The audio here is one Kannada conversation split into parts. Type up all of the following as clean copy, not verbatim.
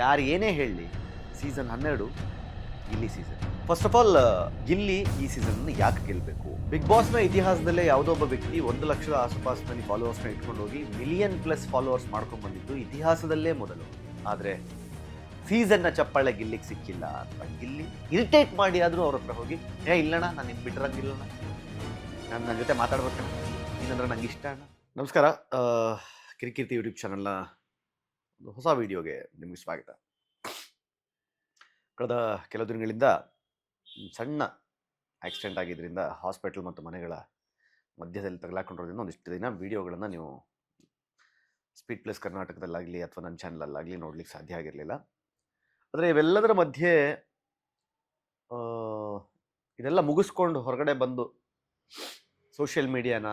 ಯಾರು ಏನೇ ಹೇಳಲಿ season 12 Gilli season. First of all Gilli ಈ ಸೀಸನ್ ಯಾಕೆ ಗೆಲ್ಲಬೇಕು? ಬಿಗ್ ಬಾಸ್ನ ಇತಿಹಾಸದಲ್ಲೇ ಯಾವುದೋ ಒಬ್ಬ ವ್ಯಕ್ತಿ 1,00,000 ಆಸುಪಾಸಿನಲ್ಲಿ ಫಾಲೋವರ್ಸ್ನ ಇಟ್ಕೊಂಡು ಹೋಗಿ ಮಿಲಿಯನ್ ಪ್ಲಸ್ ಫಾಲೋವರ್ಸ್ ಮಾಡ್ಕೊಂಡು ಬಂದಿದ್ದು ಇತಿಹಾಸದಲ್ಲೇ ಮೊದಲು. ಆದರೆ ಸೀಸನ್ನ ಚಪ್ಪಾಳೆ ಗಿಲ್ಲಿಗೆ ಸಿಕ್ಕಿಲ್ಲ ಅಂತ ಗಿಲ್ಲಿ ಇರಿಟೇಟ್ ಮಾಡಿ ಆದರೂ ಅವ್ರ ಹತ್ರ ಹೋಗಿ ಇಲ್ಲಣ್ಣ ನಾನು ನಿನ್ನ ಬಿಟ್ಟಿರಂಗಿಲ್ಲಣ್ಣ, ನಾನು ನನ್ನ ಜೊತೆ ಮಾತಾಡ್ಬೇಕಣ್ಣ, ನೀನಂದ್ರೆ ನಂಗೆ ಇಷ್ಟ ಅಣ್ಣ. ನಮಸ್ಕಾರ, ಕಿರಿಕೀರ್ತಿ ಯೂಟ್ಯೂಬ್ ಚಾನಲ್ನ ಒಂದು ಹೊಸ ವಿಡಿಯೋಗೆ ನಿಮಗೆ ಸ್ವಾಗತ. ಕಳೆದ ಕೆಲವು ದಿನಗಳಿಂದ ಸಣ್ಣ ಆಕ್ಸಿಡೆಂಟ್ ಆಗಿದ್ದರಿಂದ ಹಾಸ್ಪಿಟಲ್ ಮತ್ತು ಮನೆಗಳ ಮಧ್ಯದಲ್ಲಿ ತಗಲಾಕೊಂಡಿರೋದ್ರಿಂದ ಒಂದಿಷ್ಟು ದಿನ ವಿಡಿಯೋಗಳನ್ನು ನೀವು ಸ್ಪೀಡ್ ಪ್ಲಸ್ ಕರ್ನಾಟಕದಲ್ಲಾಗಲಿ ಅಥವಾ ನನ್ನ ಚಾನಲಲ್ಲಾಗಲಿ ನೋಡ್ಲಿಕ್ಕೆ ಸಾಧ್ಯ ಆಗಿರಲಿಲ್ಲ. ಆದರೆ ಇವೆಲ್ಲದರ ಮಧ್ಯೆ ಇದೆಲ್ಲ ಮುಗಿಸ್ಕೊಂಡು ಹೊರಗಡೆ ಬಂದು ಸೋಷಿಯಲ್ ಮೀಡಿಯಾನ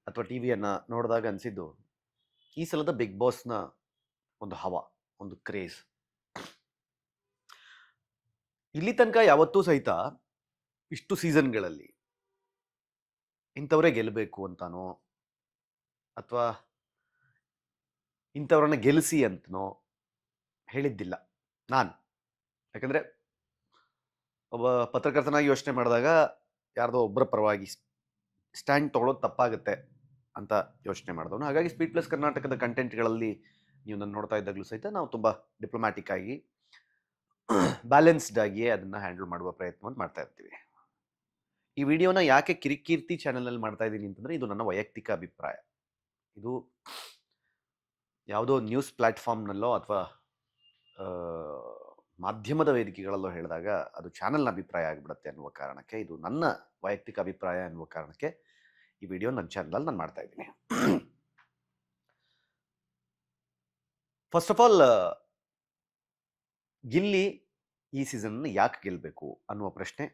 ಅಥವಾ ಟಿ ವಿಯನ್ನು ನೋಡಿದಾಗ ಅನಿಸಿದ್ದು, ಈ ಸಲದ ಬಿಗ್ ಬಾಸ್ನ ಒಂದು ಹವಾ, ಒಂದು ಕ್ರೇಜ್ ಇಲ್ಲಿ ತನಕ ಯಾವತ್ತೂ ಸಹಿತ ಇಷ್ಟು ಸೀಸನ್ಗಳಲ್ಲಿ ಇಂಥವರೇ ಗೆಲ್ಲಬೇಕು ಅಂತಾನೋ ಅಥವಾ ಇಂಥವ್ರನ್ನ ಗೆಲ್ಲಿಸಿ ಅಂತನೋ ಹೇಳಿದ್ದಿಲ್ಲ ನಾನು. ಯಾಕಂದರೆ ಒಬ್ಬ ಪತ್ರಕರ್ತನಾಗಿ ಯೋಚನೆ ಮಾಡಿದಾಗ ಯಾರ್ದೋ ಒಬ್ಬರ ಪರವಾಗಿ ಸ್ಟ್ಯಾಂಡ್ ತೊಗೊಳೋದು ತಪ್ಪಾಗುತ್ತೆ ಅಂತ ಯೋಚನೆ ಮಾಡಿದವನು. ಹಾಗಾಗಿ ಸ್ಪೀಡ್ ಪ್ಲಸ್ ಕರ್ನಾಟಕದ ಕಂಟೆಂಟ್ಗಳಲ್ಲಿ ನೀವು ನಾನು ನೋಡ್ತಾ ಇದ್ದಾಗಲೂ ಸಹಿತ ನಾವು ತುಂಬ ಡಿಪ್ಲೊಮ್ಯಾಟಿಕ್ ಆಗಿ ಬ್ಯಾಲೆನ್ಸ್ಡ್ ಆಗಿಯೇ ಅದನ್ನು ಹ್ಯಾಂಡಲ್ ಮಾಡುವ ಪ್ರಯತ್ನವನ್ನು ಮಾಡ್ತಾ ಇರ್ತೀವಿ. ಈ ವಿಡಿಯೋನ ಯಾಕೆ ಕಿರಿಕೀರ್ತಿ ಚಾನಲ್ನಲ್ಲಿ ಮಾಡ್ತಾ ಇದ್ದೀನಿ ಅಂತಂದರೆ, ಇದು ನನ್ನ ವೈಯಕ್ತಿಕ ಅಭಿಪ್ರಾಯ. ಇದು ಯಾವುದೋ ನ್ಯೂಸ್ ಪ್ಲ್ಯಾಟ್ಫಾರ್ಮ್ನಲ್ಲೋ ಅಥವಾ ಮಾಧ್ಯಮದ ವೇದಿಕೆಗಳಲ್ಲೋ ಹೇಳಿದಾಗ ಅದು ಚಾನಲ್ನ ಅಭಿಪ್ರಾಯ ಆಗಿಬಿಡುತ್ತೆ ಅನ್ನುವ ಕಾರಣಕ್ಕೆ, ಇದು ನನ್ನ ವೈಯಕ್ತಿಕ ಅಭಿಪ್ರಾಯ ಅನ್ನುವ ಕಾರಣಕ್ಕೆ ಈ ವಿಡಿಯೋ ನನ್ನ ಚಾನಲಲ್ಲಿ ನಾನು ಮಾಡ್ತಾ ಇದ್ದೀನಿ. ಫಸ್ಟ್ ಆಫ್ ಆಲ್, ಗಿಲ್ಲಿ ಈ ಸೀಸನ್ನ ಯಾಕೆ ಗೆಲ್ಲಬೇಕು ಅನ್ನುವ ಪ್ರಶ್ನೆ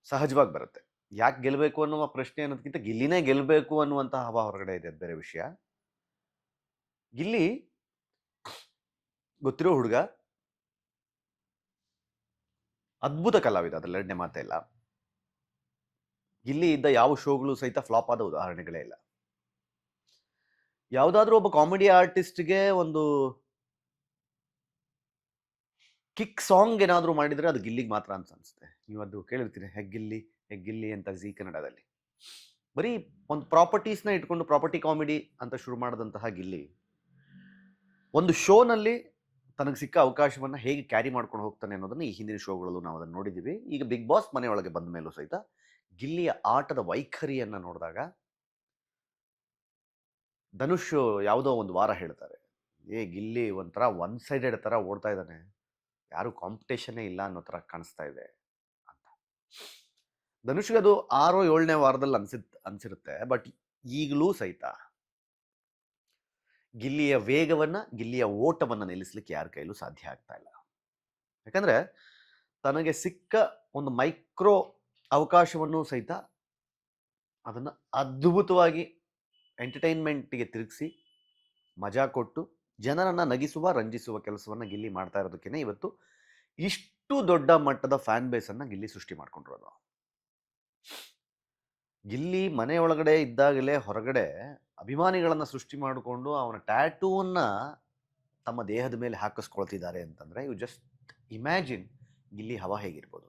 ಸಹಜವಾಗಿ ಬರುತ್ತೆ. ಯಾಕೆ ಗೆಲ್ಲಬೇಕು ಅನ್ನುವ ಪ್ರಶ್ನೆ ಅನ್ನೋದಕ್ಕಿಂತ ಗಿಲ್ಲಿನೇ ಗೆಲ್ಲಬೇಕು ಅನ್ನುವಂತಹ ಹವಾ ಹೊರಗಡೆ ಇದೆ, ಅದು ಬೇರೆ ವಿಷಯ. ಗಿಲ್ಲಿ ಗೊತ್ತಿರೋ ಹುಡುಗ, ಅದ್ಭುತ ಕಲಾವಿದ, ಅದ್ರಲ್ಲಿ ಎರಡನೇ ಮಾತೇ ಇಲ್ಲ. ಗಿಲ್ಲಿ ಇದ್ದ ಯಾವ ಶೋಗಳು ಸಹಿತ ಫ್ಲಾಪ್ ಆದ ಉದಾಹರಣೆಗಳೇ ಇಲ್ಲ. ಯಾವುದಾದ್ರೂ ಒಬ್ಬ ಕಾಮಿಡಿ ಆರ್ಟಿಸ್ಟ್ಗೆ ಒಂದು ಕಿಕ್ ಸಾಂಗ್ ಏನಾದರೂ ಮಾಡಿದರೆ ಅದು ಗಿಲ್ಲಿಗೆ ಮಾತ್ರ ಅಂತ ಅನಿಸುತ್ತೆ. ನೀವು ಅದು ಕೇಳಿರ್ತೀರಿ, ಹೆಗ್ಗಿಲ್ಲಿ ಅಂತ ಜೀ ಕನ್ನಡದಲ್ಲಿ. ಬರೀ ಒಂದು ಪ್ರಾಪರ್ಟೀಸ್ನ ಇಟ್ಕೊಂಡು ಪ್ರಾಪರ್ಟಿ ಕಾಮಿಡಿ ಅಂತ ಶುರು ಮಾಡಿದಂತಹ ಗಿಲ್ಲಿ ಒಂದು ಶೋನಲ್ಲಿ ತನಗೆ ಸಿಕ್ಕ ಅವಕಾಶವನ್ನು ಹೇಗೆ ಕ್ಯಾರಿ ಮಾಡ್ಕೊಂಡು ಹೋಗ್ತಾನೆ ಅನ್ನೋದನ್ನು ಈ ಹಿಂದಿನ ಶೋಗಳಲ್ಲೂ ನಾವು ಅದನ್ನು ನೋಡಿದ್ದೀವಿ. ಈಗ ಬಿಗ್ ಬಾಸ್ ಮನೆಯೊಳಗೆ ಬಂದ ಮೇಲೂ ಸಹಿತ ಗಿಲ್ಲಿಯ ಆಟದ ವೈಖರಿಯನ್ನು ನೋಡಿದಾಗ, ಧನುಷ್ ಯಾವುದೋ ಒಂದು ವಾರ ಹೇಳ್ತಾರೆ, ಗಿಲ್ಲಿ ಒಂಥರ ಒನ್ ಸೈಡೆಡ್ ಥರ ಓಡ್ತಾ ಇದ್ದಾನೆ, ಯಾರು ಕಾಂಪಿಟೇಷನ್ನೇ ಇಲ್ಲ ಅನ್ನೋ ಥರ ಕಾಣಿಸ್ತಾ ಇದೆ ಅಂತ. ಧನುಷ್ಗೆ ಅದು 6ನೇ 7ನೇ ವಾರದಲ್ಲಿ ಅನಿಸಿರುತ್ತೆ. ಬಟ್ ಈಗಲೂ ಸಹಿತ ಗಿಲ್ಲಿಯ ವೇಗವನ್ನು, ಗಿಲ್ಲಿಯ ಓಟವನ್ನು ನಿಲ್ಲಿಸಲಿಕ್ಕೆ ಯಾರ ಕೈಲೂ ಸಾಧ್ಯ ಆಗ್ತಾ ಇಲ್ಲ. ಯಾಕಂದರೆ ತನಗೆ ಸಿಕ್ಕ ಒಂದು ಮೈಕ್ರೋ ಅವಕಾಶವನ್ನು ಸಹಿತ ಅದನ್ನು ಅದ್ಭುತವಾಗಿ ಎಂಟರ್ಟೈನ್ಮೆಂಟಿಗೆ ತಿರುಗಿಸಿ ಮಜಾ ಕೊಟ್ಟು ಜನರನ್ನು ನಗಿಸುವ, ರಂಜಿಸುವ ಕೆಲಸವನ್ನು ಗಿಲ್ಲಿ ಮಾಡ್ತಾ ಇರೋದಕ್ಕೇ ಇವತ್ತು ಇಷ್ಟು ದೊಡ್ಡ ಮಟ್ಟದ ಫ್ಯಾನ್ ಬೇಸನ್ನು ಗಿಲ್ಲಿ ಸೃಷ್ಟಿ ಮಾಡ್ಕೊಂಡಿರೋದು. ಗಿಲ್ಲಿ ಮನೆಯೊಳಗಡೆ ಇದ್ದಾಗಲೇ ಹೊರಗಡೆ ಅಭಿಮಾನಿಗಳನ್ನು ಸೃಷ್ಟಿ ಮಾಡಿಕೊಂಡು ಅವನ ಟ್ಯಾಟೂವನ್ನು ತಮ್ಮ ದೇಹದ ಮೇಲೆ ಹಾಕಿಸ್ಕೊಳ್ತಿದ್ದಾರೆ ಅಂತಂದರೆ, ಯು ಜಸ್ಟ್ ಇಮ್ಯಾಜಿನ್ ಗಿಲ್ಲಿ ಹವಾ ಹೇಗಿರ್ಬೋದು.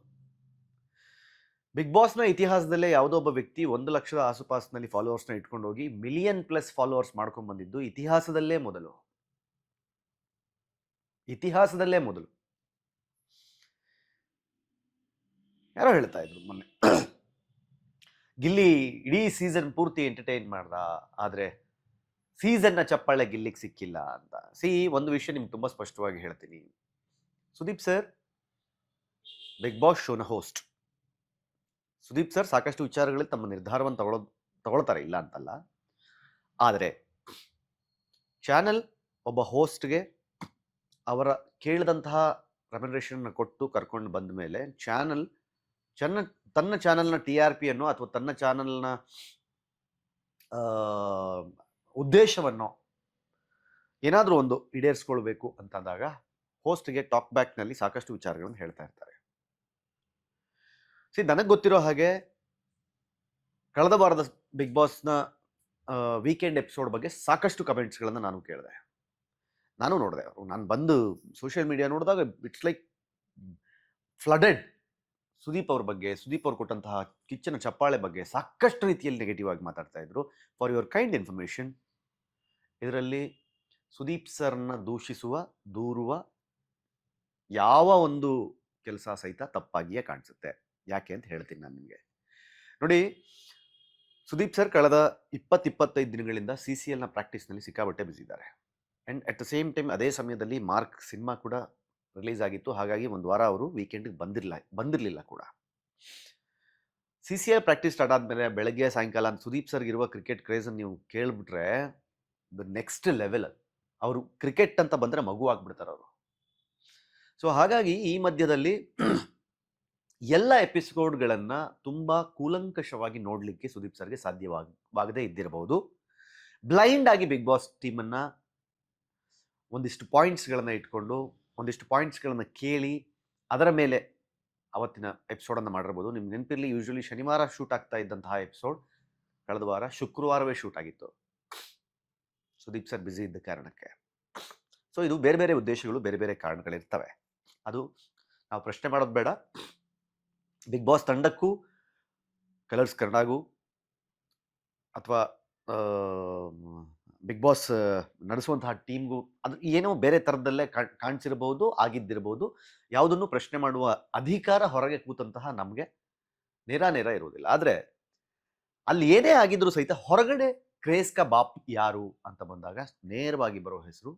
ಬಿಗ್ ಬಾಸ್ನ ಇತಿಹಾಸದಲ್ಲೇ ಯಾವುದೋ ಒಬ್ಬ ವ್ಯಕ್ತಿ 1,00,000 ಆಸುಪಾಸಿನಲ್ಲಿ ಫಾಲೋವರ್ಸ್ನ ಇಟ್ಕೊಂಡು ಹೋಗಿ ಮಿಲಿಯನ್ ಪ್ಲಸ್ ಫಾಲೋವರ್ಸ್ ಮಾಡ್ಕೊಂಡು ಬಂದಿದ್ದು ಇತಿಹಾಸದಲ್ಲೇ ಮೊದಲು. ಇತಿಹಾಸದಲ್ಲೇ ಮೊದಲು. ಯಾರೋ ಹೇಳ್ತಾ ಇದ್ರು ಮೊನ್ನೆ, ಗಿಲ್ಲಿ ಇಡೀ ಸೀಸನ್ ಪೂರ್ತಿ ಎಂಟರ್ಟೈನ್ ಮಾಡ್ದ, ಆದರೆ ಸೀಸನ್ನ ಚಪ್ಪಾಳೆ ಗಿಲ್ಲಿಗೆ ಸಿಕ್ಕಿಲ್ಲ ಅಂತ. ಒಂದು ವಿಷಯ ನಿಮ್ಗೆ ತುಂಬ ಸ್ಪಷ್ಟವಾಗಿ ಹೇಳ್ತೀನಿ. ಸುದೀಪ್ ಸರ್ ಬಿಗ್ ಬಾಸ್ ಶೋನ ಹೋಸ್ಟ್. ಸುದೀಪ್ ಸರ್ ಸಾಕಷ್ಟು ವಿಚಾರಗಳಲ್ಲಿ ತಮ್ಮ ನಿರ್ಧಾರವನ್ನು ತಗೊಳ್ತಾರೆ, ಇಲ್ಲ ಅಂತಲ್ಲ. ಆದರೆ ಚಾನಲ್ ಒಬ್ಬ ಹೋಸ್ಟ್ಗೆ ಅವರ ಕೇಳಿದಂತಹ ರೆಮ್ಯುನರೇಷನ್ ಕೊಟ್ಟು ಕರ್ಕೊಂಡು ಬಂದ ಮೇಲೆ ಚಾನಲ್ ತನ್ನ ಚಾನಲ್ನ TRP ಅನ್ನು ಅಥವಾ ತನ್ನ ಚಾನಲ್ನ ಉದ್ದೇಶವನ್ನು ಏನಾದರೂ ಒಂದು ಈಡೇರಿಸ್ಕೊಳ್ಬೇಕು ಅಂತಂದಾಗ ಹೋಸ್ಟ್ಗೆ ಟಾಕ್ ಬ್ಯಾಕ್ನಲ್ಲಿ ಸಾಕಷ್ಟು ವಿಚಾರಗಳನ್ನು ಹೇಳ್ತಾ ಇರ್ತಾರೆ. ನನಗೆ ಗೊತ್ತಿರೋ ಹಾಗೆ ಕಳೆದ ವಾರದ ಬಿಗ್ ಬಾಸ್ನ ವೀಕೆಂಡ್ ಎಪಿಸೋಡ್ ಬಗ್ಗೆ ಸಾಕಷ್ಟು ಕಮೆಂಟ್ಸ್ಗಳನ್ನು ನಾನು ಕೇಳಿದೆ. ನಾನು ನೋಡಿದೆ. ನಾನು ಬಂದು ಸೋಷಿಯಲ್ ಮೀಡಿಯಾ ನೋಡಿದಾಗ ಇಟ್ಸ್ ಲೈಕ್ ಫ್ಲಡೆಡ್. ಸುದೀಪ್ ಅವ್ರ ಬಗ್ಗೆ, ಸುದೀಪ್ ಅವ್ರು ಕೊಟ್ಟಂತಹ ಕಿಚ್ಚನ ಚಪ್ಪಾಳೆ ಬಗ್ಗೆ ಸಾಕಷ್ಟು ರೀತಿಯಲ್ಲಿ ನೆಗೆಟಿವ್ ಆಗಿ ಮಾತಾಡ್ತಾ ಇದ್ರು. ಫಾರ್ ಯುವರ್ ಕೈಂಡ್ ಇನ್ಫಾರ್ಮೇಶನ್, ಇದರಲ್ಲಿ ಸುದೀಪ್ ಸರ್ನ ದೂರುವ ಯಾವ ಒಂದು ಕೆಲಸ ಸಹಿತ ತಪ್ಪಾಗಿಯೇ ಕಾಣಿಸುತ್ತೆ. ಯಾಕೆ ಅಂತ ಹೇಳ್ತೀನಿ ನಾನು ನಿಮಗೆ. ನೋಡಿ, ಸುದೀಪ್ ಸರ್ ಕಳೆದ 20-25 ದಿನಗಳಿಂದ CCL ನ ಪ್ರಾಕ್ಟೀಸ್ನಲ್ಲಿ ಸಿಕ್ಕಾಬಟ್ಟೆ ಬ್ಯುಸಿ ಇದ್ದಾರೆ. And at the same time ಅದೇ ಸಮಯದಲ್ಲಿ ಮಾರ್ಕ್ ಸಿನಿಮಾ ಕೂಡ ರಿಲೀಸ್ ಆಗಿತ್ತು. ಹಾಗಾಗಿ ಒಂದು ವಾರ ಅವರು ವೀಕೆಂಡ್ಗೆ ಬಂದಿರಲಿಲ್ಲ ಕೂಡ. CCL ಪ್ರಾಕ್ಟೀಸ್ ಸ್ಟಾರ್ಟ್ ಆದಮೇಲೆ ಬೆಳಗ್ಗೆ ಸಾಯಂಕಾಲ ಸುದೀಪ್ ಸರ್ಗೆ ಇರುವ ಕ್ರಿಕೆಟ್ ಕ್ರೇಜನ್ನು ನೀವು ಕೇಳಿಬಿಟ್ರೆ ದ ನೆಕ್ಸ್ಟ್ ಲೆವೆಲ್. ಅವರು ಕ್ರಿಕೆಟ್ ಅಂತ ಬಂದರೆ ಮಗು ಆಗ್ಬಿಡ್ತಾರೆ ಅವರು. ಸೊ ಹಾಗಾಗಿ ಈ ಮಧ್ಯದಲ್ಲಿ ಎಲ್ಲ ಎಪಿಸೋಡ್ಗಳನ್ನು ತುಂಬ ಕೂಲಂಕಷವಾಗಿ ನೋಡಲಿಕ್ಕೆ ಸುದೀಪ್ ಸರ್ಗೆ ಸಾಧ್ಯವಾಗದೇ ಇದ್ದಿರಬಹುದು. ಬ್ಲೈಂಡ್ ಆಗಿ ಬಿಗ್ ಬಾಸ್ ಟೀಮನ್ನು ಒಂದಿಷ್ಟು ಪಾಯಿಂಟ್ಸ್ಗಳನ್ನು ಇಟ್ಕೊಂಡು, ಒಂದಿಷ್ಟು ಪಾಯಿಂಟ್ಸ್ಗಳನ್ನು ಕೇಳಿ ಅದರ ಮೇಲೆ ಅವತ್ತಿನ ಎಪಿಸೋಡನ್ನು ಮಾಡಿರ್ಬೋದು. ನಿಮ್ಗೆ ನೆನಪಿರಲಿ, ಯೂಶ್ವಲಿ ಶನಿವಾರ ಶೂಟ್ ಆಗ್ತಾ ಇದ್ದಂತಹ ಎಪಿಸೋಡ್ ಕಳೆದ ವಾರ ಶುಕ್ರವಾರವೇ ಶೂಟ್ ಆಗಿತ್ತು, ಸುದೀಪ್ ಸರ್ ಬ್ಯುಸಿ ಇದ್ದ ಕಾರಣಕ್ಕೆ. ಸೊ ಇದು ಬೇರೆ ಬೇರೆ ಉದ್ದೇಶಗಳು, ಬೇರೆ ಬೇರೆ ಕಾರಣಗಳಿರ್ತವೆ. ಅದು ನಾವು ಪ್ರಶ್ನೆ ಮಾಡೋದು ಬೇಡ. ಬಿಗ್ ಬಾಸ್ ತಂಡಕ್ಕೂ, ಕಲರ್ಸ್ ಕನ್ನಡಗೂ, ಅಥವಾ ಬಿಗ್ ಬಾಸ್ ನಡೆಸುವಂತಹ ಟೀಮ್ಗೂ ಅದು ಏನೋ ಬೇರೆ ಥರದಲ್ಲೇ ಕಾಣಿಸಿರ್ಬೋದು, ಆಗಿದ್ದಿರ್ಬೋದು. ಯಾವುದನ್ನು ಪ್ರಶ್ನೆ ಮಾಡುವ ಅಧಿಕಾರ ಹೊರಗೆ ಕೂತಂತಹ ನಮಗೆ ನೇರ ಇರುವುದಿಲ್ಲ. ಆದರೆ ಅಲ್ಲಿ ಏನೇ ಆಗಿದ್ರೂ ಸಹಿತ ಹೊರಗಡೆ ಕ್ರೇಜ್ ಕಾ ಬಾಪ್ ಯಾರು ಅಂತ ಬಂದಾಗ ನೇರವಾಗಿ ಬರೋ ಹೆಸರು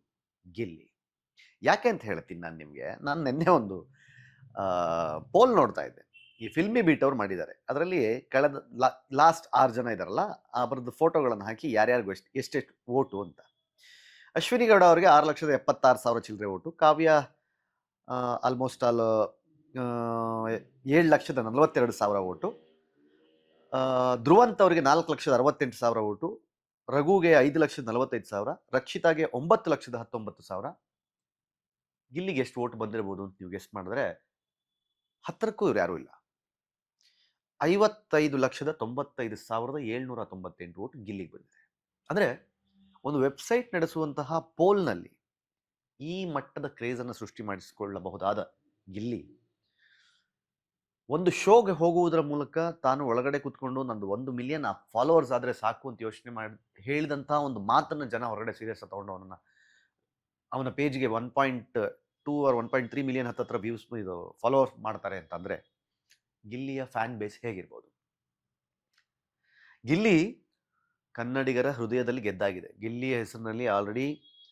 ಗಿಲ್ಲಿ. ಯಾಕೆ ಅಂತ ಹೇಳ್ತೀನಿ ನಾನು ನಿಮಗೆ. ನಾನು ನಿನ್ನೆ ಒಂದು ಪೋಲ್ ನೋಡ್ತಾ ಇದ್ದೆ. ಈ ಫಿಲ್ಮಿ ಬೀಟ್ ಅವ್ರು ಮಾಡಿದ್ದಾರೆ. ಅದರಲ್ಲಿ ಕಳೆದ ಲಾಸ್ಟ್ 6 ಜನ ಇದ್ದಾರಲ್ಲ, ಅವರದ್ದು ಫೋಟೋಗಳನ್ನು ಹಾಕಿ ಯಾರ್ಯಾರಿಗೂ ಎಷ್ಟೆಷ್ಟು ಓಟು ಅಂತ. ಅಶ್ವಿನಿ ಗೌಡ ಅವರಿಗೆ 6,76,000 ಚಿಲ್ಲರೆ ಓಟು, ಕಾವ್ಯ ಆಲ್ಮೋಸ್ಟ್ ಆಲ್ 7,42,000 ಓಟು, ಧ್ರುವಂತ್ ಅವರಿಗೆ 4,68,000 ಓಟು, ರಘುಗೆ 5,45,000, ರಕ್ಷಿತಾಗೆ 9,19,000. ಗಿಲ್ಲಿಗೆ ಎಷ್ಟು ಓಟ್ ಬಂದಿರಬಹುದು ಅಂತ ನೀವು ಗೆಸ್ಟ್ ಮಾಡಿದ್ರೆ 10ಕ್ಕೂ ಇವ್ರು ಯಾರೂ ಇಲ್ಲ. 55,95,798 ಓಟ್ ಗಿಲ್ಲಿಗೆ ಬಂದಿದೆ. ಅಂದರೆ ಒಂದು ವೆಬ್ಸೈಟ್ ನಡೆಸುವಂತಹ ಪೋಲ್ನಲ್ಲಿ ಈ ಮಟ್ಟದ ಕ್ರೇಜನ್ನು ಸೃಷ್ಟಿ ಮಾಡಿಸಿಕೊಳ್ಳಬಹುದಾದ ಗಿಲ್ಲಿ ಒಂದು ಶೋಗೆ ಹೋಗುವುದರ ಮೂಲಕ ತಾನು ಒಳಗಡೆ ಕೂತ್ಕೊಂಡು ನಂದು 1 ಮಿಲಿಯನ್ ಫಾಲೋವರ್ಸ್ ಆದರೆ ಸಾಕು ಅಂತ ಯೋಚನೆ ಮಾಡಿ ಹೇಳಿದಂತಹ ಒಂದು ಮಾತನ್ನು ಜನ ಹೊರಗಡೆ ಸೀರಿಯಸ್ ತಗೊಂಡು ಅವನ ಪೇಜ್ಗೆ 1.2 or 1.3 ಮಿಲಿಯನ್ ಹತ್ತತ್ರ ವ್ಯೂಸ್ ಇದು ಫಾಲೋವರ್ಸ್ ಮಾಡ್ತಾರೆ ಅಂತಂದರೆ ಗಿಲ್ಲಿಯ ಫ್ಯಾನ್ ಬೇಸ್ ಹೇಗಿರ್ಬೋದು? ಗಿಲ್ಲಿ ಕನ್ನಡಿಗರ ಹೃದಯದಲ್ಲಿ ಗೆದ್ದಾಗಿದೆ. ಗಿಲ್ಲಿಯ ಹೆಸರಿನಲ್ಲಿ ಆಲ್ರೆಡಿ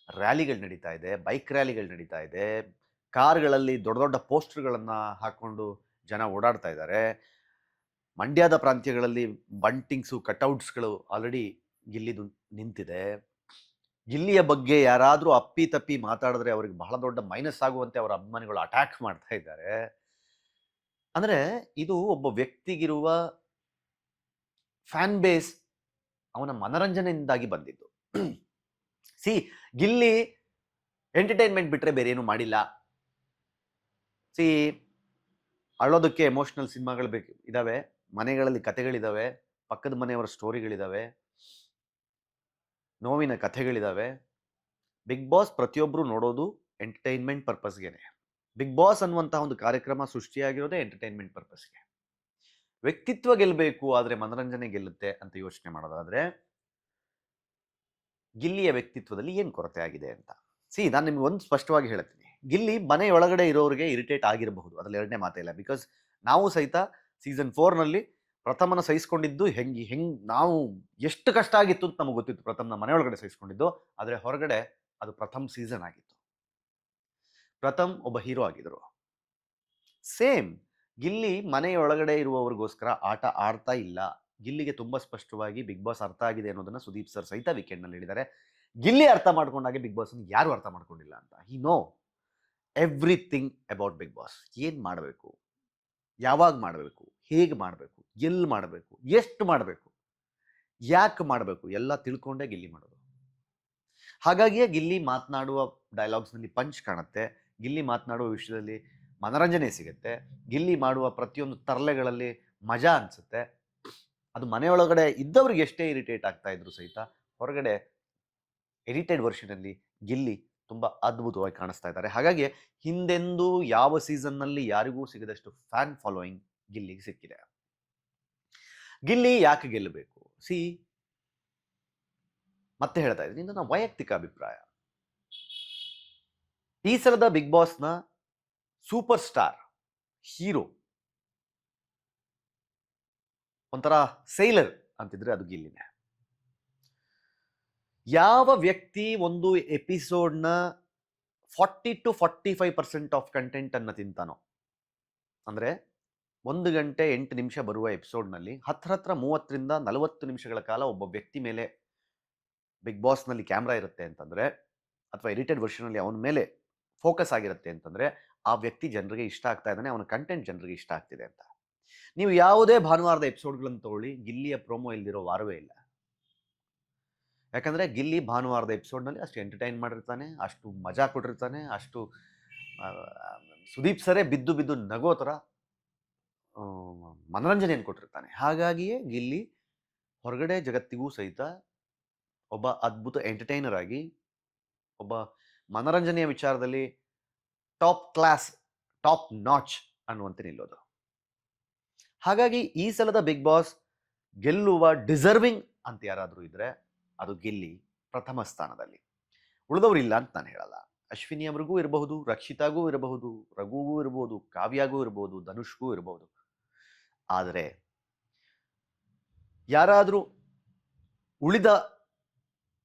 ರ್ಯಾಲಿಗಳು ನಡೀತಾ ಇದೆ, ಬೈಕ್ ರ್ಯಾಲಿಗಳು ನಡೀತಾ ಇದೆ, ಕಾರ್ಗಳಲ್ಲಿ ದೊಡ್ಡ ದೊಡ್ಡ ಪೋಸ್ಟರ್ಗಳನ್ನು ಹಾಕ್ಕೊಂಡು ಜನ ಓಡಾಡ್ತಾ ಇದ್ದಾರೆ. ಮಂಡ್ಯದ ಪ್ರಾಂತ್ಯಗಳಲ್ಲಿ ಬಂಟಿಂಗ್ಸು, ಕಟ್ಔಟ್ಸ್ಗಳು ಆಲ್ರೆಡಿ ಗಿಲ್ಲಿದು ನಿಂತಿದೆ. ಗಿಲ್ಲಿಯ ಬಗ್ಗೆ ಯಾರಾದರೂ ಅಪ್ಪಿ ತಪ್ಪಿ ಮಾತಾಡಿದ್ರೆ ಅವ್ರಿಗೆ ಬಹಳ ದೊಡ್ಡ ಮೈನಸ್ ಆಗುವಂತೆ ಅವರ ಅಭಿಮಾನಿಗಳು ಅಟ್ಯಾಕ್ ಮಾಡ್ತಾ ಇದ್ದಾರೆ. ಅಂದರೆ ಇದು ಒಬ್ಬ ವ್ಯಕ್ತಿಗಿರುವ ಫ್ಯಾನ್ ಬೇಸ್ ಅವನ ಮನರಂಜನೆಯಿಂದಾಗಿ ಬಂದಿದ್ದು. ಸಿ, ಗಿಲ್ಲಿ ಎಂಟರ್ಟೈನ್ಮೆಂಟ್ ಬಿಟ್ಟರೆ ಬೇರೆ ಏನು ಮಾಡಿಲ್ಲ. ಸಿ, ಅಳೋದಕ್ಕೆ ಎಮೋಷನಲ್ ಸಿನಿಮಾಗಳು ಇದಾವೆ, ಮನೆಗಳಲ್ಲಿ ಕಥೆಗಳಿದಾವೆ, ಪಕ್ಕದ ಮನೆಯವರ ಸ್ಟೋರಿಗಳಿದಾವೆ, ನೋವಿನ ಕಥೆಗಳಿದಾವೆ. ಬಿಗ್ ಬಾಸ್ ಪ್ರತಿಯೊಬ್ಬರು ನೋಡೋದು ಎಂಟರ್ಟೈನ್ಮೆಂಟ್ ಪರ್ಪಸ್ಗೆನೆ. ಬಿಗ್ ಬಾಸ್ ಅನ್ನುವಂತಹ ಒಂದು ಕಾರ್ಯಕ್ರಮ ಸೃಷ್ಟಿಯಾಗಿರೋದೇ ಎಂಟರ್ಟೈನ್ಮೆಂಟ್ ಪರ್ಪಸ್ಗೆ. ವ್ಯಕ್ತಿತ್ವ ಗೆಲ್ಲಬೇಕು, ಆದರೆ ಮನರಂಜನೆ ಗೆಲ್ಲುತ್ತೆ ಅಂತ ಯೋಚನೆ ಮಾಡೋದಾದ್ರೆ ಗಿಲ್ಲಿಯ ವ್ಯಕ್ತಿತ್ವದಲ್ಲಿ ಏನು ಕೊರತೆ ಆಗಿದೆ ಅಂತ. ಸಿ, ನಾನು ನಿಮ್ಗೆ ಒಂದು ಸ್ಪಷ್ಟವಾಗಿ ಹೇಳ್ತೀನಿ. ಗಿಲ್ಲಿ ಮನೆಯೊಳಗಡೆ ಇರೋರಿಗೆ ಇರಿಟೇಟ್ ಆಗಿರಬಹುದು, ಅದ್ರಲ್ಲಿ ಎರಡನೇ ಮಾತೇ ಇಲ್ಲ. ಬಿಕಾಸ್ ನಾವು ಸಹಿತ ಸೀಸನ್ 4ನಲ್ಲಿ ಪ್ರಥಮನ ಸಹಿಸ್ಕೊಂಡಿದ್ದು ಹೆಂಗ್ ನಾವು ಎಷ್ಟು ಕಷ್ಟ ಆಗಿತ್ತು ಅಂತ ನಮಗೆ ಗೊತ್ತಿತ್ತು. ಪ್ರಥಮನ ಮನೆಯೊಳಗಡೆ ಸಹಿಸ್ಕೊಂಡಿದ್ದು, ಆದರೆ ಹೊರಗಡೆ ಅದು ಪ್ರಥಮ್ ಸೀಸನ್ ಆಗಿತ್ತು. ಪ್ರಥಮ್ ಒಬ್ಬ ಹೀರೋ ಆಗಿದ್ರು. ಸೇಮ್ ಗಿಲ್ಲಿ ಮನೆಯೊಳಗಡೆ ಇರುವವರಿಗೋಸ್ಕರ ಆಟ ಆಡ್ತಾ ಇಲ್ಲ. ಗಿಲ್ಲಿಗೆ ತುಂಬಾ ಸ್ಪಷ್ಟವಾಗಿ ಬಿಗ್ ಬಾಸ್ ಅರ್ಥ ಆಗಿದೆ ಅನ್ನೋದನ್ನ ಸುದೀಪ್ ಸರ್ ಸಹಿತ ವೀಕೆಂಡ್ ನಲ್ಲಿ ಹೇಳಿದ್ದಾರೆ. ಗಿಲ್ಲಿ ಅರ್ಥ ಮಾಡ್ಕೊಂಡಾಗೆ ಬಿಗ್ ಬಾಸ್ ಯಾರು ಅರ್ಥ ಮಾಡ್ಕೊಂಡಿಲ್ಲ ಅಂತ. He know everything about Bigg Boss. ಏನ್ ಮಾಡಬೇಕು, ಯಾವಾಗ ಮಾಡಬೇಕು, ಹೇಗೆ ಮಾಡಬೇಕು, ಎಲ್ಲಿ ಮಾಡಬೇಕು, ಎಷ್ಟು ಮಾಡಬೇಕು, ಯಾಕೆ ಮಾಡಬೇಕು, ಎಲ್ಲ ತಿಳ್ಕೊಂಡೇ ಗಿಲ್ಲಿ ಮಾಡೋದು. ಹಾಗಾಗಿಯೇ ಗಿಲ್ಲಿ ಮಾತನಾಡುವ ಡೈಲಾಗ್ಸ್ನಲ್ಲಿ ಪಂಚ್ ಕಾಣುತ್ತೆ, ಗಿಲ್ಲಿ ಮಾತನಾಡುವ ವಿಷಯದಲ್ಲಿ ಮನರಂಜನೆ ಸಿಗುತ್ತೆ, ಗಿಲ್ಲಿ ಮಾಡುವ ಪ್ರತಿಯೊಂದು ತರಲೆಗಳಲ್ಲಿ ಮಜಾ ಅನಿಸುತ್ತೆ. ಅದು ಮನೆಯೊಳಗಡೆ ಇದ್ದವ್ರಿಗೆ ಎಷ್ಟೇ ಇರಿಟೇಟ್ ಆಗ್ತಾ ಇದ್ರು ಸಹಿತ ಹೊರಗಡೆ ಎಡಿಟೆಡ್ ವರ್ಷನಲ್ಲಿ ಗಿಲ್ಲಿ ತುಂಬಾ ಅದ್ಭುತವಾಗಿ ಕಾಣಿಸ್ತಾ ಇದ್ದಾರೆ. ಹಾಗಾಗಿ ಹಿಂದೆಂದೂ ಯಾವ ಸೀಸನ್ನಲ್ಲಿ ಯಾರಿಗೂ ಸಿಗದಷ್ಟು ಫ್ಯಾನ್ ಫಾಲೋಯಿಂಗ್ ಗಿಲ್ಲಿಗೆ ಸಿಕ್ಕಿದೆ. ಗಿಲ್ಲಿ ಯಾಕೆ ಗೆಲ್ಲಬೇಕು? ಮತ್ತೆ ಹೇಳ್ತಾ ಇದ್ದೀನಿ, ಇದು ನನ್ನ ವೈಯಕ್ತಿಕ ಅಭಿಪ್ರಾಯ. ಈ ಸಲದ ಬಿಗ್ ಬಾಸ್ನ ಸೂಪರ್ ಸ್ಟಾರ್ ಹೀರೋ, ಒಂಥರ ಸೈಲರ್ ಅಂತಿದ್ರೆ ಅದು ಗಿಲ್ಲಿನೇ. ಯಾವ ವ್ಯಕ್ತಿ ಒಂದು ಎಪಿಸೋಡ್ನ 40 to 45% ಆಫ್ ಕಂಟೆಂಟ್ ಅನ್ನ ತಿಂತಾನೋ, ಅಂದ್ರೆ 1 ಗಂಟೆ 8 ನಿಮಿಷ ಬರುವ ಎಪಿಸೋಡ್ನಲ್ಲಿ ಹತ್ರ 30ರಿಂದ 40 ನಿಮಿಷಗಳ ಕಾಲ ಒಬ್ಬ ವ್ಯಕ್ತಿ ಮೇಲೆ ಬಿಗ್ ಬಾಸ್ನಲ್ಲಿ ಕ್ಯಾಮ್ರಾ ಇರುತ್ತೆ ಅಂತಂದ್ರೆ, ಅಥವಾ ಎಡಿಟೆಡ್ ವರ್ಷನಲ್ಲಿ ಅವನ ಮೇಲೆ ಫೋಕಸ್ ಆಗಿರುತ್ತೆ ಅಂತಂದ್ರೆ, ಆ ವ್ಯಕ್ತಿ ಜನರಿಗೆ ಇಷ್ಟ ಆಗ್ತಾ ಇದ್ದಾನೆ, ಅವನ ಕಂಟೆಂಟ್ ಜನರಿಗೆ ಇಷ್ಟ ಆಗ್ತಿದೆ ಅಂತ. ನೀವು ಯಾವುದೇ ಭಾನುವಾರದ ಎಪಿಸೋಡ್ಗಳನ್ನು ತಗೊಳ್ಳಿ, ಗಿಲ್ಲಿಯ ಪ್ರೋಮೋ ಇಲ್ದಿರೋ ವಾರವೇ ಇಲ್ಲ. ಯಾಕಂದ್ರೆ ಗಿಲ್ಲಿ ಭಾನುವಾರದ ಎಪಿಸೋಡ್ನಲ್ಲಿ ಅಷ್ಟು ಎಂಟರ್ಟೈನ್ ಮಾಡಿರ್ತಾನೆ, ಅಷ್ಟು ಮಜಾ ಕೊಟ್ಟಿರ್ತಾನೆ, ಅಷ್ಟು ಸುದೀಪ್ ಸರೇ ಬಿದ್ದು ಬಿದ್ದು ನಗೋ ಥರ ಮನರಂಜನೆಯನ್ನು ಕೊಟ್ಟಿರ್ತಾನೆ. ಹಾಗಾಗಿಯೇ ಗಿಲ್ಲಿ ಹೊರಗಡೆ ಜಗತ್ತಿಗೂ ಸಹಿತ ಒಬ್ಬ ಅದ್ಭುತ ಎಂಟರ್ಟೈನರ್ ಆಗಿ, ಒಬ್ಬ ಮನರಂಜನೆಯ ವಿಚಾರದಲ್ಲಿ ಟಾಪ್ ಕ್ಲಾಸ್, ಟಾಪ್ ನಾಚ್ ಅನ್ನುವಂತೆ ನಿಲ್ಲೋದು. ಹಾಗಾಗಿ ಈ ಸಲದ ಬಿಗ್ ಬಾಸ್ ಗೆಲ್ಲುವ ಡಿಸರ್ವಿಂಗ್ ಅಂತ ಯಾರಾದರೂ ಇದ್ರೆ ಅದು ಗಿಲ್ಲಿ ಪ್ರಥಮ ಸ್ಥಾನದಲ್ಲಿ. ಉಳಿದವರು ಇಲ್ಲ ಅಂತ ನಾನು ಹೇಳಲ್ಲ. ಅಶ್ವಿನಿ ಅವ್ರಿಗೂ ಇರಬಹುದು, ರಕ್ಷಿತಾಗೂ ಇರಬಹುದು, ರಘುಗೂ ಇರಬಹುದು, ಕಾವ್ಯಾಗೂ ಇರಬಹುದು, ಧನುಷ್ಗೂ ಇರಬಹುದು. ಆದರೆ ಯಾರಾದರೂ ಉಳಿದ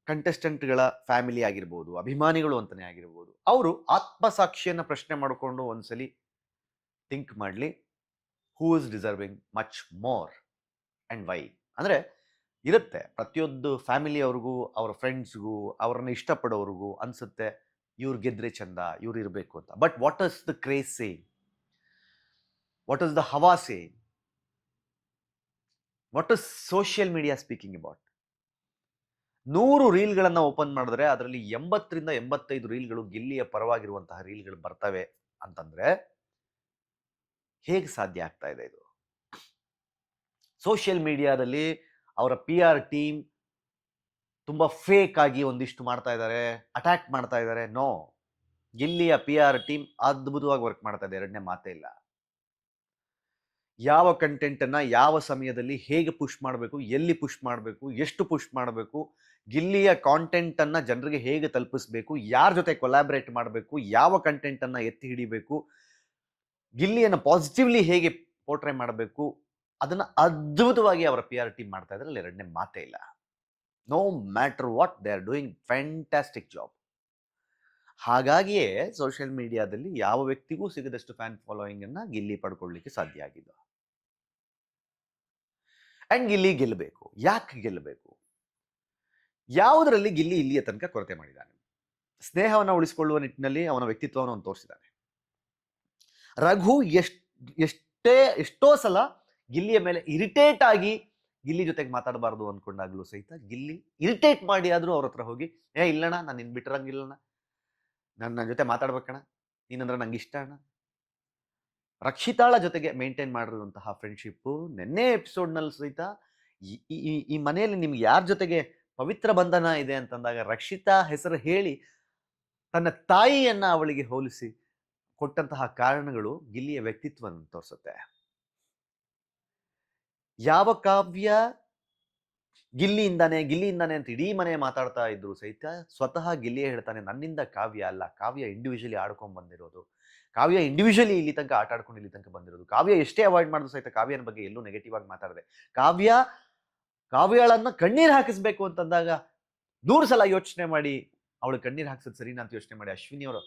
ಕಂಟೆಸ್ಟೆಂಟ್ಗಳ ಫ್ಯಾಮಿಲಿ ಆಗಿರ್ಬೋದು, ಅಭಿಮಾನಿಗಳು ಅಂತಾನೆ ಆಗಿರ್ಬೋದು, ಅವರು ಆತ್ಮಸಾಕ್ಷಿಯನ್ನು ಪ್ರಶ್ನೆ ಮಾಡಿಕೊಂಡು ಒಂದ್ಸಲಿ ಥಿಂಕ್ ಮಾಡಲಿ, who is deserving much more and why. ಅಂದರೆ ಇರುತ್ತೆ, ಪ್ರತಿಯೊಂದು ಫ್ಯಾಮಿಲಿಯವ್ರಿಗೂ, ಅವರ ಫ್ರೆಂಡ್ಸ್ಗೂ, ಅವರನ್ನು ಇಷ್ಟಪಡೋರಿಗೂ ಅನ್ಸುತ್ತೆ ಇವ್ರು ಗೆದ್ರೆ ಚಂದ, ಇವ್ರು ಇರಬೇಕು ಅಂತ. But what is the craze saying? What is the ಹವಾ saying? What is social media speaking about? 100 ರೀಲ್ಗಳನ್ನು ಓಪನ್ ಮಾಡಿದ್ರೆ ಅದರಲ್ಲಿ 80ರಿಂದ 85 ರೀಲ್ಗಳು ಗಿಲ್ಲಿಯ ಪರವಾಗಿರುವಂತಹ ರೀಲ್ಗಳು ಬರ್ತವೆ ಅಂತಂದ್ರೆ ಹೇಗೆ ಸಾಧ್ಯ ಆಗ್ತಾ ಇದೆ ಇದು? ಸೋಷಿಯಲ್ ಮೀಡಿಯಾದಲ್ಲಿ ಅವರ PR ಟೀಮ್ ತುಂಬಾ ಫೇಕ್ ಆಗಿ ಒಂದಿಷ್ಟು ಮಾಡ್ತಾ ಇದ್ದಾರೆ, ಅಟ್ಯಾಕ್ ಮಾಡ್ತಾ ಇದ್ದಾರೆ. ನೋ, ಗಿಲ್ಲಿಯ PR ಟೀಮ್ ಅದ್ಭುತವಾಗಿ ವರ್ಕ್ ಮಾಡ್ತಾ ಇದೆ, ಎರಡನೇ ಮಾತೇ ಇಲ್ಲ. ಯಾವ ಕಂಟೆಂಟ್ ಅನ್ನ ಯಾವ ಸಮಯದಲ್ಲಿ ಹೇಗೆ ಪುಷ್ ಮಾಡಬೇಕು, ಎಲ್ಲಿ ಪುಷ್ ಮಾಡಬೇಕು, ಎಷ್ಟು ಪುಷ್ ಮಾಡಬೇಕು, ಗಿಲ್ಲಿಯ ಕಾಂಟೆಂಟ್ ಅನ್ನ ಜನರಿಗೆ ಹೇಗೆ ತಲುಪಿಸಬೇಕು, ಯಾರ ಜೊತೆ ಕೊಲಾಬ್ರೇಟ್ ಮಾಡಬೇಕು, ಯಾವ ಕಂಟೆಂಟ್ ಅನ್ನ ಎತ್ತಿ ಹಿಡಿಬೇಕು, ಗಿಲ್ಲಿಯನ್ನು ಪಾಸಿಟಿವ್ಲಿ ಹೇಗೆ ಪೋರ್ಟ್ರೇ ಮಾಡಬೇಕು, ಅದನ್ನ ಅದ್ಭುತವಾಗಿ ಅವರ PR ಟೀಮ್ ಮಾಡ್ತಾ ಇದ್ರೆ ಎರಡನೇ ಮಾತೇ ಇಲ್ಲ. No matter what, they are doing fantastic job. ಹಾಗಾಗಿಯೇ ಸೋಷಿಯಲ್ ಮೀಡಿಯಾದಲ್ಲಿ ಯಾವ ವ್ಯಕ್ತಿಗೂ ಸಿಗದಷ್ಟು ಫ್ಯಾನ್ ಫಾಲೋಯಿಂಗ್ ಅನ್ನ ಗಿಲ್ಲಿ ಪಡ್ಕೊಳ್ಳಿಕ್ಕೆ ಸಾಧ್ಯ ಆಗಿದ್ದು. ಅಂಡ್ ಗಿಲ್ಲಿ ಗೆಲ್ಲಬೇಕು. ಯಾಕೆ ಗೆಲ್ಲಬೇಕು? ಯಾವುದರಲ್ಲಿ ಗಿಲ್ಲಿ ಇಲ್ಲಿಯ ತನಕ ಕೊರತೆ ಮಾಡಿದ್ದಾನೆ? ಸ್ನೇಹವನ್ನು ಉಳಿಸಿಕೊಳ್ಳುವ ನಿಟ್ಟಿನಲ್ಲಿ ಅವನ ವ್ಯಕ್ತಿತ್ವವನ್ನು ಅವನು ತೋರಿಸಿದ್ದಾನೆ. ರಘು ಎಷ್ಟೋ ಸಲ ಗಿಲ್ಲಿಯ ಮೇಲೆ ಇರಿಟೇಟ್ ಆಗಿ ಗಿಲ್ಲಿ ಜೊತೆಗೆ ಮಾತಾಡಬಾರ್ದು ಅನ್ಕೊಂಡಾಗ್ಲೂ ಸಹಿತ ಗಿಲ್ಲಿ ಇರಿಟೇಟ್ ಮಾಡಿ ಆದ್ರೂ ಅವ್ರ ಹತ್ರ ಹೋಗಿ, ಇಲ್ಲಣ್ಣ, ನಾನು ನಿನ್ ಬಿಟ್ಟಿರಂಗಿಲ್ಲಣ್ಣ, ನನ್ನ ಜೊತೆ ಮಾತಾಡ್ಬೇಕಣ್ಣ, ನೀನಂದ್ರೆ ನಂಗೆ ಇಷ್ಟ ಅಣ್ಣ. ರಕ್ಷಿತಾಳ ಜೊತೆಗೆ ಮೇಂಟೈನ್ ಮಾಡಿರುವಂತಹ ಫ್ರೆಂಡ್ಶಿಪ್ಪು ನೆನ್ನೆ ಎಪಿಸೋಡ್ನಲ್ಲಿ ಸಹಿತ ಈ ಮನೆಯಲ್ಲಿ ನಿಮ್ಗೆ ಯಾರ ಜೊತೆಗೆ ಪವಿತ್ರ ಬಂಧನ ಇದೆ ಅಂತಂದಾಗ ರಕ್ಷಿತಾ ಹೆಸರು ಹೇಳಿ ತನ್ನ ತಾಯಿಯನ್ನ ಅವಳಿಗೆ ಹೋಲಿಸಿ ಕೊಟ್ಟಂತಹ ಕಾರಣಗಳು ಗಿಲ್ಲಿಯ ವ್ಯಕ್ತಿತ್ವವನ್ನು ತೋರಿಸುತ್ತೆ. ಯಾವ ಕಾವ್ಯ ಗಿಲ್ಲಿಯಿಂದಾನೆ ಅಂತ ಇಡೀ ಮನೆ ಮಾತಾಡ್ತಾ ಇದ್ರು ಸಹಿತ ಸ್ವತಃ ಗಿಲ್ಲಿಯೇ ಹೇಳ್ತಾನೆ, ನನ್ನಿಂದ ಕಾವ್ಯ ಅಲ್ಲ, ಕಾವ್ಯ ಇಂಡಿವಿಜುವಲಿ ಆಡ್ಕೊಂಡ್ ಬಂದಿರೋದು, ಕಾವ್ಯ ಇಂಡಿವಿಜುವಲಿ ಇಲ್ಲಿ ತನಕ ಆಟ ಆಡ್ಕೊಂಡು ಇಲ್ಲಿ ತನಕ ಬಂದಿರೋದು. ಕಾವ್ಯ ಎಷ್ಟೇ ಅವಾಯ್ಡ್ ಮಾಡಿದ್ರು ಸಹಿತ ಕಾವ್ಯನ ಬಗ್ಗೆ ಎಲ್ಲೂ ನೆಗೆಟಿವ್ ಆಗಿ ಮಾತಾಡದೆ, ಕಾವ್ಯಳನ್ನ ಕಣ್ಣೀರ್ ಹಾಕಿಸ್ಬೇಕು ಅಂತಂದಾಗ 100 ಸಲ ಯೋಚನೆ ಮಾಡಿ ಅವಳು ಕಣ್ಣೀರ್ ಹಾಕ್ಸೋದು ಸರಿನಾ ಅಂತ ಯೋಚನೆ ಮಾಡಿ ಅಶ್ವಿನಿ ಅವರು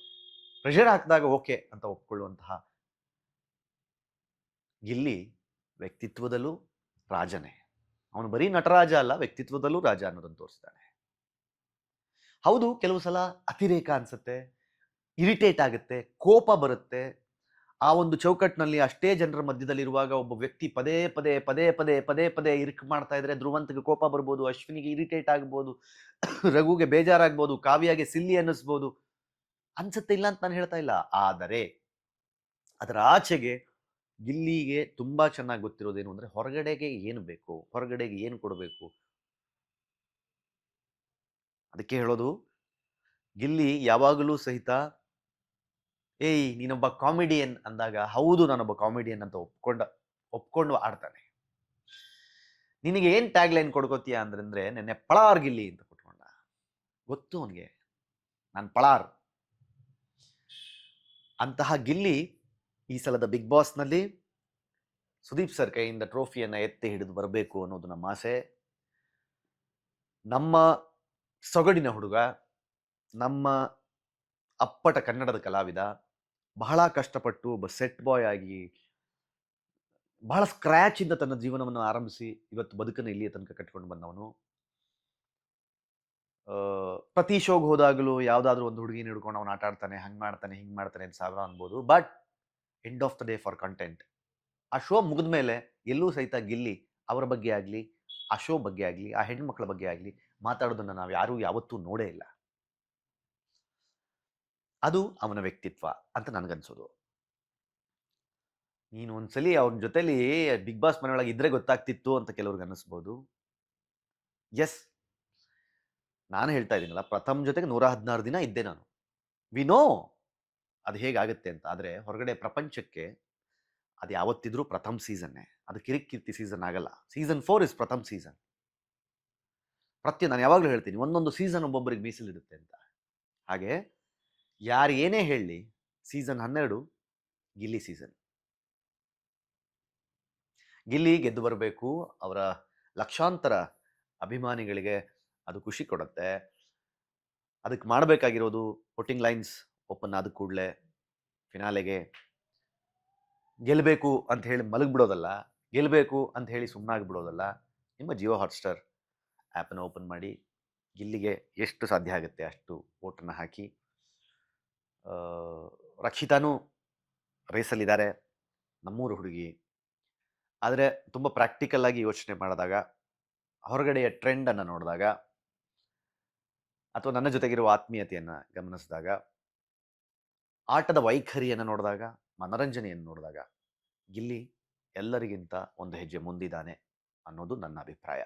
ಪ್ರೆಷರ್ ಹಾಕಿದಾಗ ಓಕೆ ಅಂತ ಒಪ್ಕೊಳ್ಳುವಂತಹ ಗಿಲ್ಲಿ ವ್ಯಕ್ತಿತ್ವದಲ್ಲೂ ರಾಜನೇ. ಅವನು ಬರೀ ನಟರಾಜ ಅಲ್ಲ, ವ್ಯಕ್ತಿತ್ವದಲ್ಲೂ ರಾಜ ಅನ್ನೋದನ್ನು ತೋರಿಸ್ತಾನೆ. ಹೌದು, ಕೆಲವು ಸಲ ಅತಿರೇಕ ಅನ್ಸುತ್ತೆ, ಇರಿಟೇಟ್ ಆಗುತ್ತೆ, ಕೋಪ ಬರುತ್ತೆ. ಆ ಒಂದು ಚೌಕಟ್ಟಿನಲ್ಲಿ ಅಷ್ಟೇ ಜನರ ಮಧ್ಯದಲ್ಲಿರುವಾಗ ಒಬ್ಬ ವ್ಯಕ್ತಿ ಪದೇ ಪದೇ ಪದೇ ಪದೇ ಪದೇ ಪದೇ ಇರಿಕ್ ಮಾಡ್ತಾ ಇದ್ರೆ ಧ್ರುವಂತಗೆ ಕೋಪ ಬರ್ಬೋದು, ಅಶ್ವಿನಿಗೆ ಇರಿಟೇಟ್ ಆಗ್ಬೋದು, ರಘುಗೆ ಬೇಜಾರಾಗ್ಬೋದು, ಕಾವ್ಯಗೆ ಸಿಲ್ಲಿ ಅನ್ನಿಸ್ಬೋದು. ಅನ್ಸುತ್ತೆ, ಇಲ್ಲ ಅಂತ ನಾನು ಹೇಳ್ತಾ ಇಲ್ಲ. ಆದರೆ ಅದರ ಆಚೆಗೆ ಗಿಲ್ಲಿಗೆ ತುಂಬಾ ಚೆನ್ನಾಗಿ ಗೊತ್ತಿರೋದೇನು ಅಂದ್ರೆ ಹೊರಗಡೆಗೆ ಏನು ಬೇಕು, ಹೊರಗಡೆಗೆ ಏನು ಕೊಡಬೇಕು. ಅದಕ್ಕೆ ಹೇಳೋದು, ಗಿಲ್ಲಿ ಯಾವಾಗಲೂ ಸಹಿತ ಏಯ್ ನೀನೊಬ್ಬ ಕಾಮಿಡಿಯನ್ ಅಂದಾಗ ಹೌದು ನಾನೊಬ್ಬ ಕಾಮಿಡಿಯನ್ ಅಂತ ಒಪ್ಕೊಂಡು ಆಡ್ತಾನೆ. ನಿನಗೆ ಏನ್ ಟ್ಯಾಗ್ ಲೈನ್ ಕೊಡ್ಕೋತೀಯ ಅಂದ್ರೆ ನೆನ್ನೆ ಪಳಾರ್ ಗಿಲ್ಲಿ ಅಂತ ಕೊಟ್ಕೊಂಡ. ಗೊತ್ತು ಅವನಿಗೆ ನಾನು ಪಳಾರ್. ಅಂತಹ ಗಿಲ್ಲಿ ಈ ಸಲದ ಬಿಗ್ ಬಾಸ್ನಲ್ಲಿ ಸುದೀಪ್ ಸರ್ ಕೈಯಿಂದ ಟ್ರೋಫಿಯನ್ನ ಎತ್ತಿ ಹಿಡಿದು ಬರಬೇಕು ಅನ್ನೋದು ನಮ್ಮ ಆಸೆ. ನಮ್ಮ ಸೊಗಡಿನ ಹುಡುಗ, ನಮ್ಮ ಅಪ್ಪಟ ಕನ್ನಡದ ಕಲಾವಿದ, ಬಹಳ ಕಷ್ಟಪಟ್ಟು ಒಬ್ಬ ಸೆಟ್ ಬಾಯ್ ಆಗಿ ಬಹಳ ಸ್ಕ್ರ್ಯಾಚ್ ಇಂದ ತನ್ನ ಜೀವನವನ್ನು ಆರಂಭಿಸಿ ಇವತ್ತು ಬದುಕನ್ನು ಇಲ್ಲಿಯ ತನಕ ಕಟ್ಕೊಂಡು ಬಂದವನು. ಪ್ರತಿ ಶೋಗ್ ಹೋದಾಗಲೂ ಯಾವ್ದಾದ್ರು ಒಂದು ಹುಡುಗಿನ ಹಿಡ್ಕೊಂಡು ಅವನು ಆಟ ಆಡ್ತಾನೆ, ಹಂಗ್ ಮಾಡ್ತಾನೆ, ಹಿಂಗ್ ಮಾಡ್ತಾನೆ ಅಂತ ಸಾವಿರ ಅನ್ಬೋದು. But end of the day for content. ಆ ಶೋ ಮುಗಿದ ಮೇಲೆ ಎಲ್ಲೂ ಸಹಿತ ಗಿಲ್ಲಿ ಅವರ ಬಗ್ಗೆ ಆಗಲಿ, ಆ ಶೋ ಬಗ್ಗೆ ಆಗಲಿ, ಆ ಹೆಣ್ಮಕ್ಳ ಬಗ್ಗೆ ಆಗಲಿ ಮಾತಾಡೋದನ್ನ ನಾವು ಯಾರೂ ಯಾವತ್ತೂ ನೋಡೇ ಇಲ್ಲ. ಅದು ಅವನ ವ್ಯಕ್ತಿತ್ವ ಅಂತ ನನಗನ್ಸೋದು. ನೀನು ಒಂದ್ಸಲಿ ಅವನ ಜೊತೆಲಿ ಬಿಗ್ ಬಾಸ್ ಮನೆಯೊಳಗೆ ಇದ್ರೆ ಗೊತ್ತಾಗ್ತಿತ್ತು ಅಂತ ಕೆಲವ್ರಿಗೆ ಅನ್ನಿಸ್ಬೋದು. ಎಸ್, ನಾನು ಹೇಳ್ತಾ ಇದ್ದೀನಲ್ಲ, ಪ್ರಥಮ್ ಜೊತೆಗೆ 116 ದಿನ ಇದ್ದೆ ನಾನು. ವಿ ನೋ ಅದು ಹೇಗಾಗುತ್ತೆ ಅಂತ. ಆದರೆ ಹೊರಗಡೆ ಪ್ರಪಂಚಕ್ಕೆ ಅದು ಯಾವತ್ತಿದ್ರೂ ಪ್ರಥಮ್ ಸೀಸನ್ನೇ. ಅದು ಕಿರಿಕೀರ್ತಿ ಸೀಸನ್ ಆಗಲ್ಲ. Season 4 is Pratham season. ನಾನು ಯಾವಾಗಲೂ ಹೇಳ್ತೀನಿ, ಒಂದೊಂದು ಸೀಸನ್ ಒಬ್ಬೊಬ್ಬರಿಗೆ ಮೀಸಲಿರುತ್ತೆ ಅಂತ. ಹಾಗೆ ಯಾರು ಏನೇ ಹೇಳಲಿ, ಸೀಸನ್ 12 ಗಿಲ್ಲಿ ಸೀಸನ್. ಗಿಲ್ಲಿ ಗೆದ್ದು ಬರಬೇಕು. ಅವರ ಲಕ್ಷಾಂತರ ಅಭಿಮಾನಿಗಳಿಗೆ ಅದು ಖುಷಿ ಕೊಡುತ್ತೆ. ಅದಕ್ಕೆ ಮಾಡಬೇಕಾಗಿರೋದು ವೋಟಿಂಗ್ ಲೈನ್ಸ್ ಓಪನ್ ಆದ ಕೂಡಲೇ ಫಿನಾಲೆಗೆ ಗೆಲ್ಲಬೇಕು ಅಂತ ಹೇಳಿ ಮಲಗಿಬಿಡೋದಲ್ಲ, ಗೆಲ್ಲಬೇಕು ಅಂತ ಹೇಳಿ ಸುಮ್ಮನಾಗಿಬಿಡೋದಲ್ಲ. ನಿಮ್ಮ ಜಿಯೋ ಹಾಟ್ಸ್ಟಾರ್ ಆ್ಯಪನ್ನು ಓಪನ್ ಮಾಡಿ ಗಿಲ್ಲಿಗೆ ಎಷ್ಟು ಸಾಧ್ಯ ಆಗುತ್ತೆ ಅಷ್ಟು ವೋಟನ್ನು ಹಾಕಿ. ರಕ್ಷಿತಾನೂ ರೇಸಲ್ಲಿದ್ದಾರೆ, ನಮ್ಮೂರು ಹುಡುಗಿ. ಆದರೆ ತುಂಬ ಪ್ರಾಕ್ಟಿಕಲ್ ಆಗಿ ಯೋಚನೆ ಮಾಡಿದಾಗ, ಹೊರಗಡೆಯ ಟ್ರೆಂಡನ್ನು ನೋಡಿದಾಗ, ಅಥವಾ ನನ್ನ ಜೊತೆಗಿರುವ ಆತ್ಮೀಯತೆಯನ್ನು ಗಮನಿಸಿದಾಗ, ಆಟದ ವೈಖರಿಯನ್ನು ನೋಡಿದಾಗ, ಮನರಂಜನೆಯನ್ನು ನೋಡಿದಾಗ ಗಿಲ್ಲಿ ಎಲ್ಲರಿಗಿಂತ ಒಂದು ಹೆಜ್ಜೆ ಮುಂದಿದ್ದಾನೆ ಅನ್ನೋದು ನನ್ನ ಅಭಿಪ್ರಾಯ.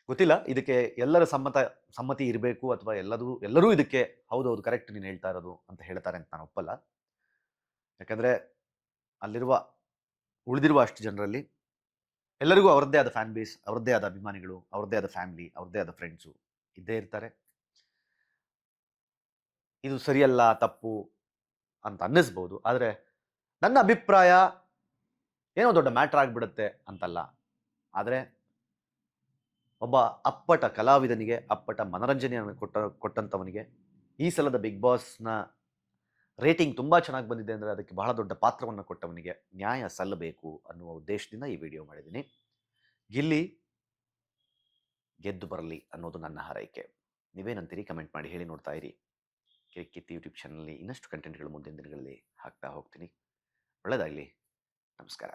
ಗೊತ್ತಿಲ್ಲ ಇದಕ್ಕೆ ಎಲ್ಲರ ಸಮ್ಮತಿ ಇರಬೇಕು ಅಥವಾ ಎಲ್ಲರೂ ಇದಕ್ಕೆ ಹೌದೌದು ಕರೆಕ್ಟ್ ನೀನು ಹೇಳ್ತಾ ಇರೋದು ಅಂತ ಹೇಳ್ತಾರೆ ಅಂತ ನಾನು ಒಪ್ಪಲ್ಲ. ಯಾಕಂದರೆ ಉಳಿದಿರುವ ಅಷ್ಟು ಜನರಲ್ಲಿ ಎಲ್ಲರಿಗೂ ಅವರದ್ದೇ ಆದ ಫ್ಯಾನ್ ಬೇಸ್, ಅವರದ್ದೇ ಆದ ಅಭಿಮಾನಿಗಳು, ಅವರದ್ದೇ ಆದ ಫ್ಯಾಮಿಲಿ, ಅವರದ್ದೇ ಆದ ಫ್ರೆಂಡ್ಸು ಇದ್ದೇ ಇರ್ತಾರೆ. ಇದು ಸರಿಯಲ್ಲ, ತಪ್ಪು ಅಂತ ಅನ್ನಿಸ್ಬೋದು. ಆದರೆ ನನ್ನ ಅಭಿಪ್ರಾಯ ಏನೋ ದೊಡ್ಡ ಮ್ಯಾಟ್ರ್ ಆಗಿಬಿಡುತ್ತೆ ಅಂತಲ್ಲ. ಆದರೆ ಒಬ್ಬ ಅಪ್ಪಟ ಕಲಾವಿದನಿಗೆ, ಅಪ್ಪಟ ಮನರಂಜನೆಯನ್ನು ಕೊಟ್ಟಂಥವನಿಗೆ ಈ ಸಲದ ಬಿಗ್ ಬಾಸ್ನ ರೇಟಿಂಗ್ ತುಂಬ ಚೆನ್ನಾಗಿ ಬಂದಿದೆ ಅಂದರೆ ಅದಕ್ಕೆ ಬಹಳ ದೊಡ್ಡ ಪಾತ್ರವನ್ನು ಕೊಟ್ಟವನಿಗೆ ನ್ಯಾಯ ಸಲ್ಲಬೇಕು ಅನ್ನುವ ಉದ್ದೇಶದಿಂದ ಈ ವಿಡಿಯೋ ಮಾಡಿದ್ದೀನಿ. ಗಿಲ್ಲಿ ಗೆದ್ದು ಬರಲಿ ಅನ್ನೋದು ನನ್ನ ಹಾರೈಕೆ. ನೀವೇನಂತೀರಿ? ಕಮೆಂಟ್ ಮಾಡಿ ಹೇಳಿ. ನೋಡ್ತಾ ಇರಿ ಕಿರಿಕಿತ್ತಿ ಯೂಟ್ಯೂಬ್ ಚಾನಲ್ನಲ್ಲಿ ಇನ್ನಷ್ಟು ಕಂಟೆಂಟ್ಗಳು ಮುಂದಿನ ದಿನಗಳಲ್ಲಿ ಹಾಕ್ತಾ ಹೋಗ್ತೀನಿ. ಒಳ್ಳೆಯದಾಗಲಿ. ನಮಸ್ಕಾರ.